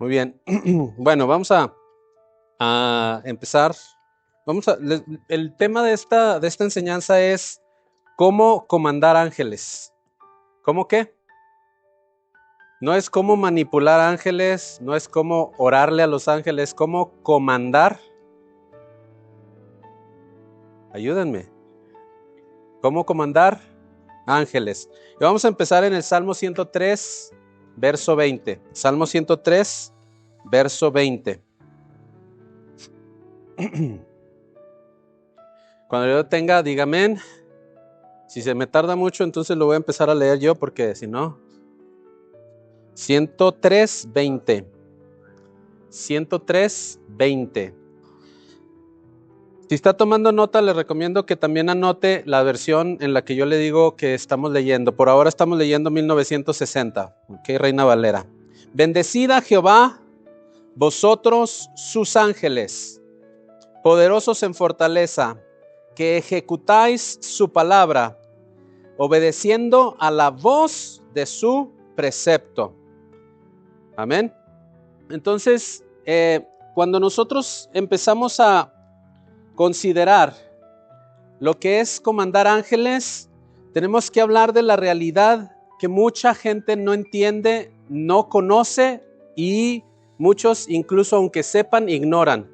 Muy bien. Bueno, vamos a empezar. El tema de esta enseñanza es cómo comandar ángeles. ¿Cómo qué? No es cómo manipular ángeles, no es cómo orarle a los ángeles, cómo comandar. Ayúdenme. ¿Cómo comandar ángeles? Y vamos a empezar en el Salmo 103, verso 20. Salmo 103, verso 20. Cuando yo tenga, dígame. Si se me tarda mucho, entonces lo voy a empezar a leer yo, porque si no. 103, 20. 103, 20. Si está tomando nota, le recomiendo que también anote la versión en la que yo le digo que estamos leyendo. Por ahora estamos leyendo 1960. Ok, Reina Valera. Bendecid a Jehová, vosotros sus ángeles, poderosos en fortaleza, que ejecutáis su palabra, obedeciendo a la voz de su precepto. Amén. Entonces, cuando nosotros empezamos a considerar lo que es comandar ángeles, tenemos que hablar de la realidad que mucha gente no entiende, no conoce y muchos, incluso aunque sepan, ignoran.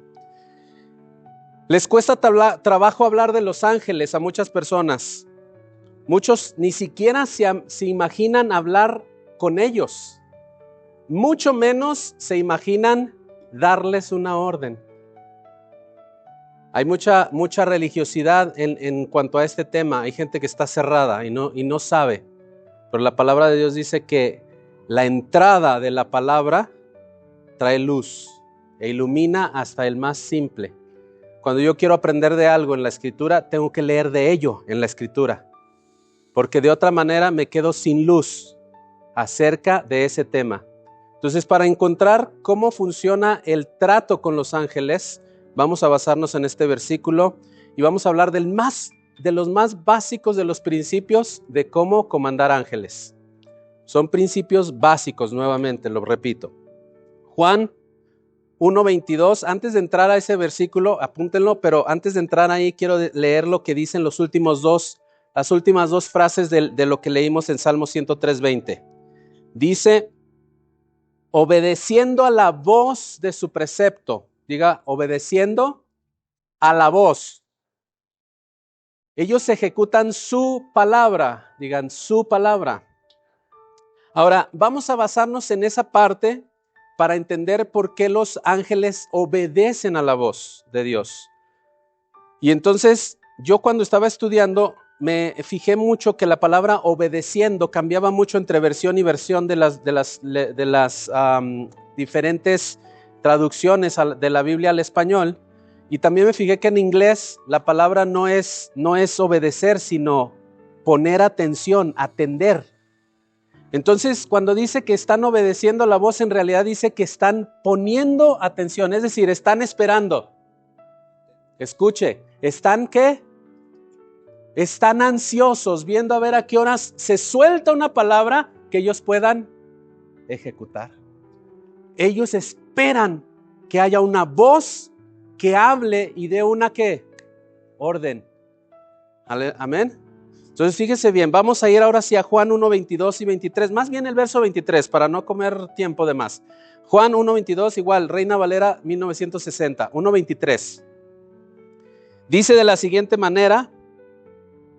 Les cuesta trabajo hablar de los ángeles a muchas personas. Muchos ni siquiera se imaginan hablar con ellos. Mucho menos se imaginan darles una orden. Hay mucha religiosidad en cuanto a este tema. Hay gente que está cerrada y no sabe. Pero la palabra de Dios dice que la entrada de la palabra trae luz e ilumina hasta el más simple. Cuando yo quiero aprender de algo en la Escritura, tengo que leer de ello en la Escritura, porque de otra manera me quedo sin luz acerca de ese tema. Entonces, para encontrar cómo funciona el trato con los ángeles, vamos a basarnos en este versículo y vamos a hablar de los más básicos de los principios de cómo comandar ángeles. Son principios básicos, nuevamente, lo repito. Juan 1:22, antes de entrar a ese versículo, apúntenlo, pero antes de entrar ahí quiero leer lo que dicen las últimas dos frases de lo que leímos en Salmo 103:20. Dice, obedeciendo a la voz de su precepto. Diga, obedeciendo a la voz. Ellos ejecutan su palabra. Digan, su palabra. Ahora, vamos a basarnos en esa parte para entender por qué los ángeles obedecen a la voz de Dios. Y entonces, yo cuando estaba estudiando, me fijé mucho que la palabra obedeciendo cambiaba mucho entre versión y versión de las diferentes traducciones de la Biblia al español. Y también me fijé que en inglés la palabra no es obedecer, sino poner atención, atender. Entonces, cuando dice que están obedeciendo la voz, en realidad dice que están poniendo atención, es decir, están esperando. Escuche, ¿están qué? Están ansiosos, viendo a ver a qué horas se suelta una palabra que ellos puedan ejecutar. Ellos esperan que haya una voz que hable y dé una ¿qué? Orden. Amén. Entonces fíjese bien, vamos a ir ahora hacia Juan 1:22 y 23, más bien el verso 23 para no comer tiempo de más. Juan 1:22 igual, Reina Valera 1960, 1:23. Dice de la siguiente manera,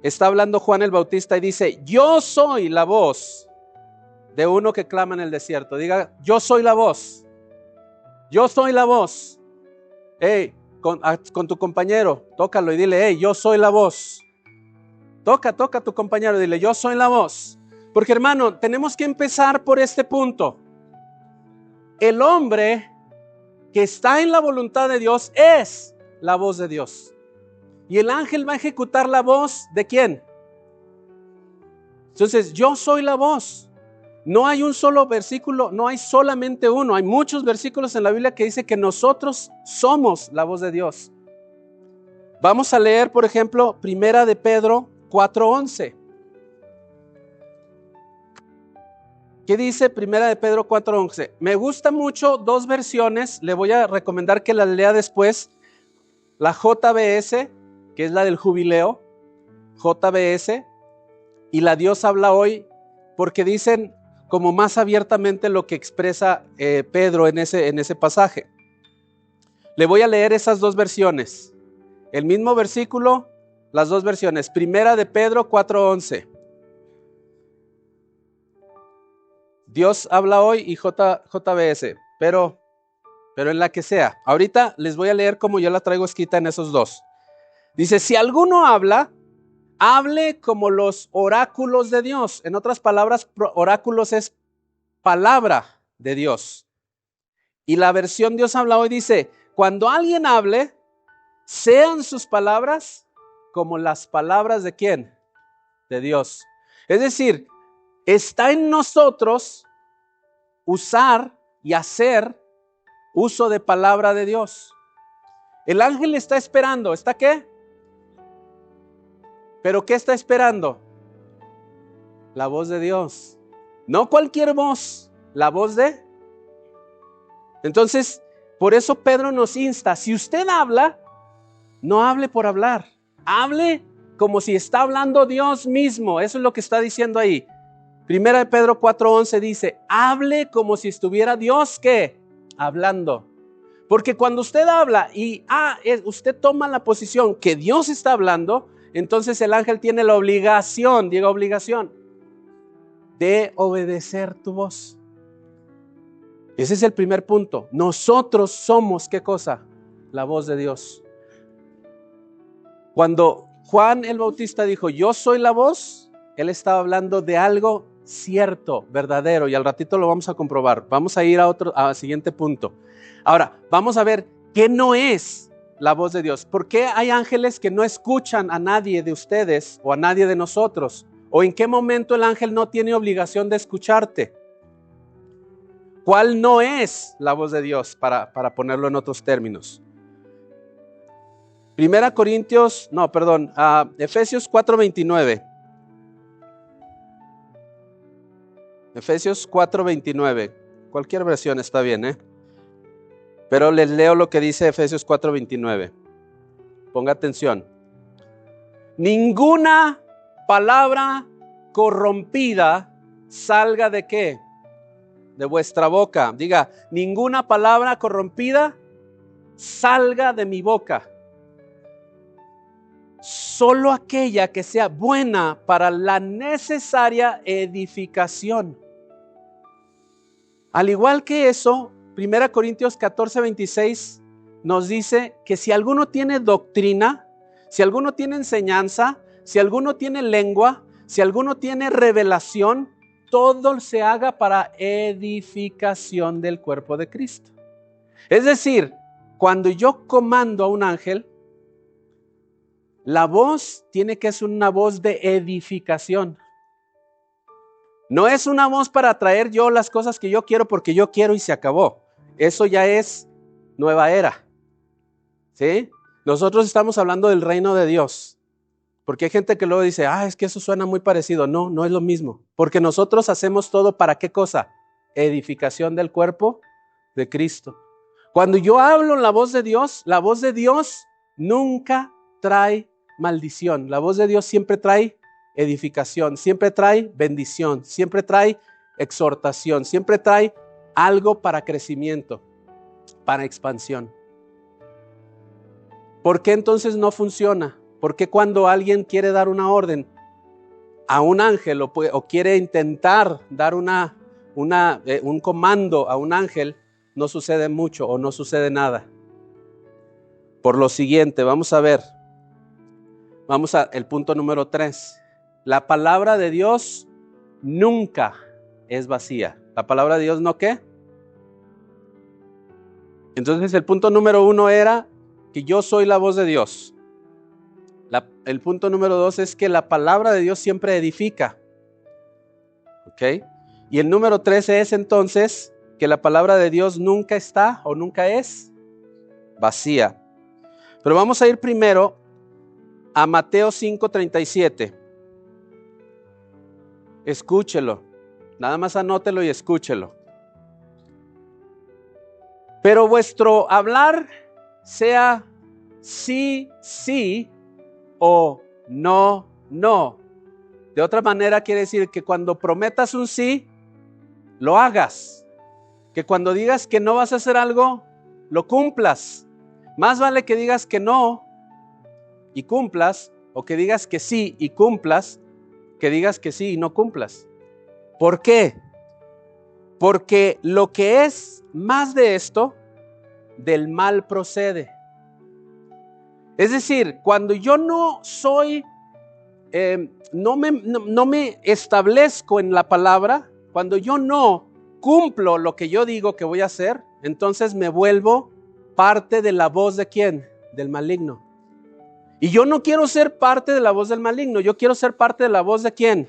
está hablando Juan el Bautista y dice, yo soy la voz de uno que clama en el desierto. Diga, yo soy la voz. Yo soy la voz. Hey, con tu compañero, tócalo y dile, hey, yo soy la voz. Toca a tu compañero y dile, yo soy la voz. Porque hermano, tenemos que empezar por este punto. El hombre que está en la voluntad de Dios es la voz de Dios. Y el ángel va a ejecutar la voz ¿de quién? Entonces, yo soy la voz. No hay un solo versículo, no hay solamente uno. Hay muchos versículos en la Biblia que dice que nosotros somos la voz de Dios. Vamos a leer, por ejemplo, Primera de Pedro 4:11. ¿Qué dice Primera de Pedro 4:11? Me gusta mucho dos versiones, le voy a recomendar que las lea después. La JBS, que es la del jubileo, JBS, y la Dios habla hoy, porque dicen como más abiertamente lo que expresa Pedro en ese pasaje. Le voy a leer esas dos versiones, el mismo versículo, las dos versiones. Primera de Pedro 4:11. Dios habla hoy y JBS, pero en la que sea. Ahorita les voy a leer como yo la traigo escrita en esos dos. Dice, si alguno habla, hable como los oráculos de Dios. En otras palabras, oráculos es palabra de Dios. Y la versión Dios habla hoy dice, cuando alguien hable, sean sus palabras como las palabras de ¿quién? De Dios. Es decir, está en nosotros usar y hacer uso de palabra de Dios. El ángel está esperando, ¿está qué? ¿Pero qué está esperando? La voz de Dios. No cualquier voz, la voz de... Entonces, por eso Pedro nos insta, si usted habla, no hable por hablar, hable como si está hablando Dios mismo. Eso es lo que está diciendo ahí. Primera de Pedro 4:11 dice, hable como si estuviera Dios, ¿qué? Hablando. Porque cuando usted habla y usted toma la posición que Dios está hablando, entonces el ángel tiene la obligación, diga obligación, de obedecer tu voz. Ese es el primer punto. Nosotros somos, ¿qué cosa? La voz de Dios. Cuando Juan el Bautista dijo, yo soy la voz, él estaba hablando de algo cierto, verdadero, y al ratito lo vamos a comprobar. Vamos a ir al siguiente punto. Ahora, vamos a ver qué no es la voz de Dios. ¿Por qué hay ángeles que no escuchan a nadie de ustedes o a nadie de nosotros? ¿O en qué momento el ángel no tiene obligación de escucharte? ¿Cuál no es la voz de Dios? Para ponerlo en otros términos. Efesios 4:29. Efesios 4:29. Cualquier versión está bien, pero les leo lo que dice Efesios 4:29. Ponga atención. Ninguna palabra corrompida salga ¿de qué? De vuestra boca. Diga, ninguna palabra corrompida salga de mi boca. Solo aquella que sea buena para la necesaria edificación. Al igual que eso, 1 Corintios 14:26 nos dice que si alguno tiene doctrina, si alguno tiene enseñanza, si alguno tiene lengua, si alguno tiene revelación, todo se haga para edificación del cuerpo de Cristo. Es decir, cuando yo comando a un ángel, la voz tiene que ser una voz de edificación. No es una voz para traer yo las cosas que yo quiero porque yo quiero y se acabó. Eso ya es nueva era. ¿Sí? Nosotros estamos hablando del reino de Dios. Porque hay gente que luego dice, es que eso suena muy parecido. No, no es lo mismo. Porque nosotros hacemos todo ¿para qué cosa? Edificación del cuerpo de Cristo. Cuando yo hablo en la voz de Dios nunca trae maldición. La voz de Dios siempre trae edificación, siempre trae bendición, siempre trae exhortación, siempre trae algo para crecimiento, para expansión. ¿Por qué entonces no funciona? ¿Por qué cuando alguien quiere dar una orden a un ángel o quiere intentar dar un comando a un ángel, no sucede mucho o no sucede nada? Por lo siguiente, vamos a ver. Vamos al punto número 3. La palabra de Dios nunca es vacía. ¿La palabra de Dios no qué? Entonces el punto número 1 era que yo soy la voz de Dios. El punto número 2 es que la palabra de Dios siempre edifica. ¿Ok? Y el número 3 es entonces que la palabra de Dios nunca está o nunca es vacía. Pero vamos a ir primero a Mateo 5:37. Escúchelo. Nada más anótelo y escúchelo. Pero vuestro hablar sea sí, sí o no, no. De otra manera quiere decir que cuando prometas un sí, lo hagas. Que cuando digas que no vas a hacer algo, lo cumplas. Más vale que digas que no y cumplas, o que digas que sí y cumplas, que digas que sí y no cumplas. ¿Por qué? Porque lo que es más de esto, del mal procede. Es decir, cuando yo no soy, no me establezco en la palabra, cuando yo no cumplo lo que yo digo que voy a hacer, entonces me vuelvo parte de la voz de ¿quién? Del maligno. Y yo no quiero ser parte de la voz del maligno, yo quiero ser parte de la voz de ¿quién?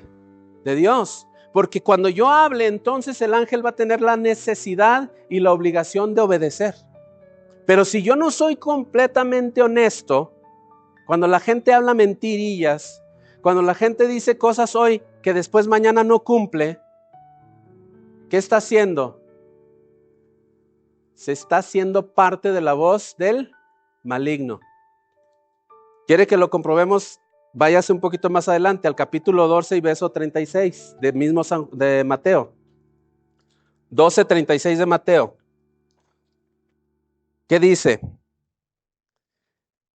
De Dios. Porque cuando yo hable, entonces el ángel va a tener la necesidad y la obligación de obedecer. Pero si yo no soy completamente honesto, cuando la gente habla mentirillas, cuando la gente dice cosas hoy que después mañana no cumple, ¿qué está haciendo? Se está haciendo parte de la voz del maligno. ¿Quiere que lo comprobemos? Váyase un poquito más adelante al capítulo 12 y verso 36 de Mateo. 12:36 de Mateo. ¿Qué dice?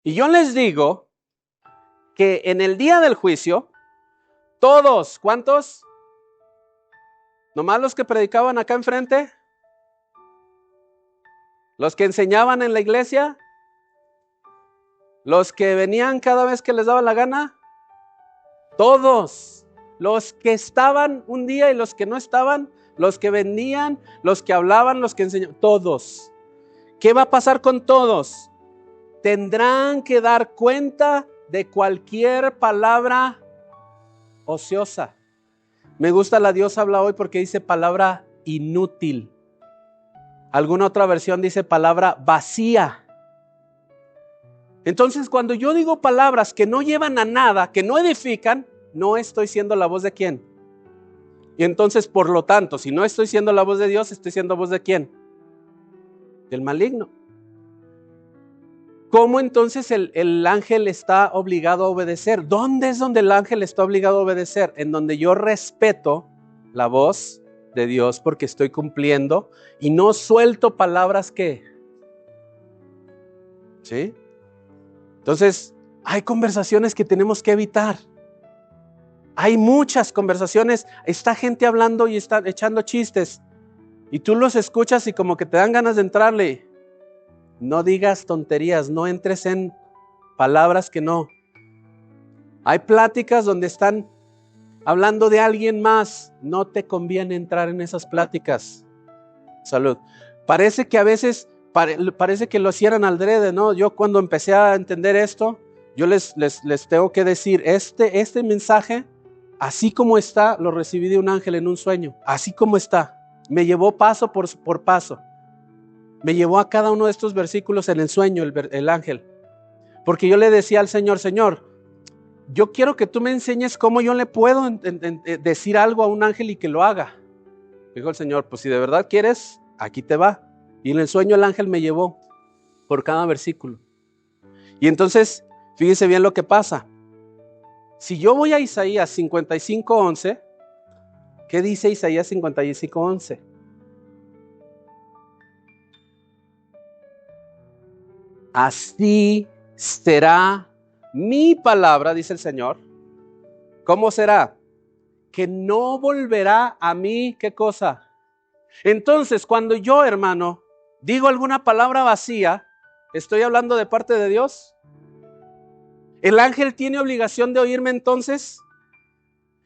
Y yo les digo que en el día del juicio, todos, ¿cuántos? ¿Nomás los que predicaban acá enfrente? ¿Los que enseñaban en la iglesia? ¿Los que venían cada vez que les daba la gana? Todos. Los que estaban un día y los que no estaban, los que vendían, los que hablaban, los que enseñaban, todos. ¿Qué va a pasar con todos? Tendrán que dar cuenta de cualquier palabra ociosa. Me gusta la Dios habla hoy porque dice palabra inútil. Alguna otra versión dice palabra vacía. Entonces, cuando yo digo palabras que no llevan a nada, que no edifican, no estoy siendo la voz de ¿quién? Y entonces, por lo tanto, si no estoy siendo la voz de Dios, estoy siendo voz de ¿quién? Del maligno. ¿Cómo entonces el ángel está obligado a obedecer? ¿Dónde es donde el ángel está obligado a obedecer? En donde yo respeto la voz de Dios porque estoy cumpliendo y no suelto palabras que... ¿Sí? Entonces, hay conversaciones que tenemos que evitar. Hay muchas conversaciones. Está gente hablando y está echando chistes. Y tú los escuchas y como que te dan ganas de entrarle. No digas tonterías, no entres en palabras que no. Hay pláticas donde están hablando de alguien más. No te conviene entrar en esas pláticas. Salud. Parece que a veces... Parece que lo hicieran al adrede, ¿no? Yo cuando empecé a entender esto, yo les tengo que decir, este mensaje, así como está, lo recibí de un ángel en un sueño, así como está. Me llevó paso por paso. Me llevó a cada uno de estos versículos en el sueño, el ángel. Porque yo le decía al Señor, Señor, yo quiero que tú me enseñes cómo yo le puedo decir algo a un ángel y que lo haga. Dijo el Señor, pues si de verdad quieres, aquí te va. Y en el sueño el ángel me llevó por cada versículo. Y entonces, fíjense bien lo que pasa. Si yo voy a Isaías 55:11, ¿qué dice Isaías 55:11? Así será mi palabra, dice el Señor. ¿Cómo será? Que no volverá a mí, ¿qué cosa? Entonces, cuando yo, hermano, digo alguna palabra vacía, ¿estoy hablando de parte de Dios? ¿El ángel tiene obligación de oírme entonces?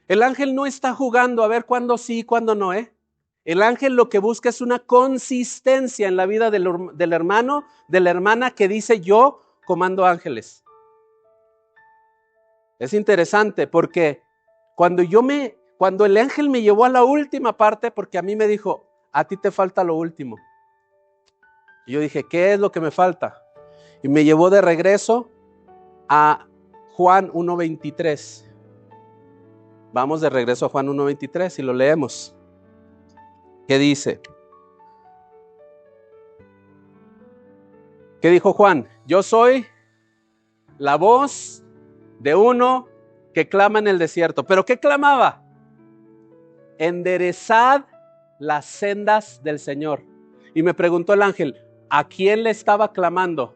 El ángel no está jugando a ver cuándo sí y cuándo no, ¿eh? El ángel lo que busca es una consistencia en la vida del hermano, de la hermana que dice yo comando ángeles. Es interesante porque cuando el ángel me llevó a la última parte, porque a mí me dijo, a ti te falta lo último. Y yo dije, ¿qué es lo que me falta? Y me llevó de regreso a Juan 1:23. Vamos de regreso a Juan 1:23 y lo leemos. ¿Qué dice? ¿Qué dijo Juan? Yo soy la voz de uno que clama en el desierto. ¿Pero qué clamaba? Enderezad las sendas del Señor. Y me preguntó el ángel, ¿a quién le estaba clamando?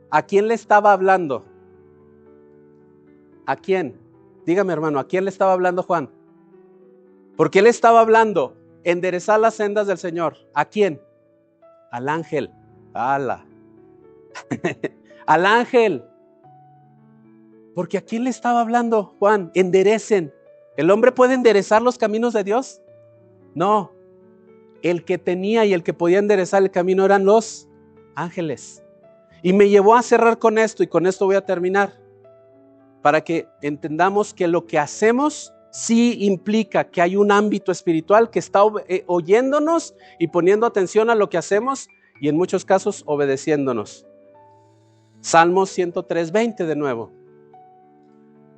¿A quién le estaba hablando? ¿A quién? Dígame, hermano, ¿a quién le estaba hablando Juan? ¿Por qué le estaba hablando? Enderezar las sendas del Señor. ¿A quién? Al ángel. ¡Hala! Al ángel. Porque ¿a quién le estaba hablando Juan? Enderecen. ¿El hombre puede enderezar los caminos de Dios? No. El que tenía y el que podía enderezar el camino eran los ángeles. Y me llevó a cerrar con esto, y con esto voy a terminar, para que entendamos que lo que hacemos sí implica que hay un ámbito espiritual que está oyéndonos y poniendo atención a lo que hacemos, y en muchos casos obedeciéndonos. Salmos 103:20 de nuevo.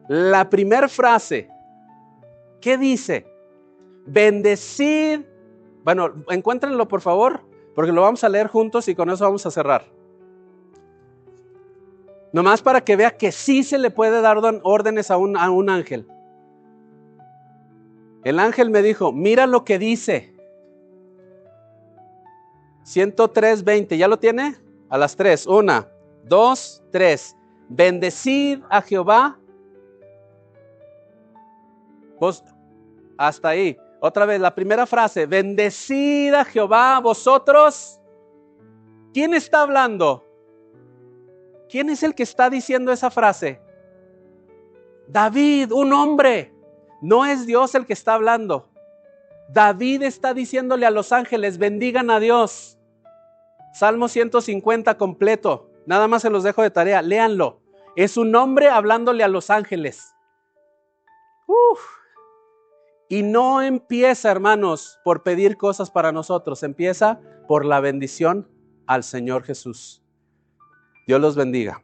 La primera frase, ¿qué dice? Bendecid. Bueno, encuéntrenlo por favor, porque lo vamos a leer juntos y con eso vamos a cerrar. Nomás para que vea que sí se le puede dar órdenes a un ángel. El ángel me dijo, mira lo que dice. 103:20, ¿ya lo tiene? A las 3, 1, 2, 3. Bendecid a Jehová. Pues hasta ahí. Otra vez, la primera frase, bendecid a Jehová vosotros. ¿Quién está hablando? ¿Quién es el que está diciendo esa frase? David, un hombre. No es Dios el que está hablando. David está diciéndole a los ángeles, bendigan a Dios. Salmo 150 completo. Nada más se los dejo de tarea, léanlo. Es un hombre hablándole a los ángeles. Y no empieza, hermanos, por pedir cosas para nosotros. Empieza por la bendición al Señor Jesús. Dios los bendiga.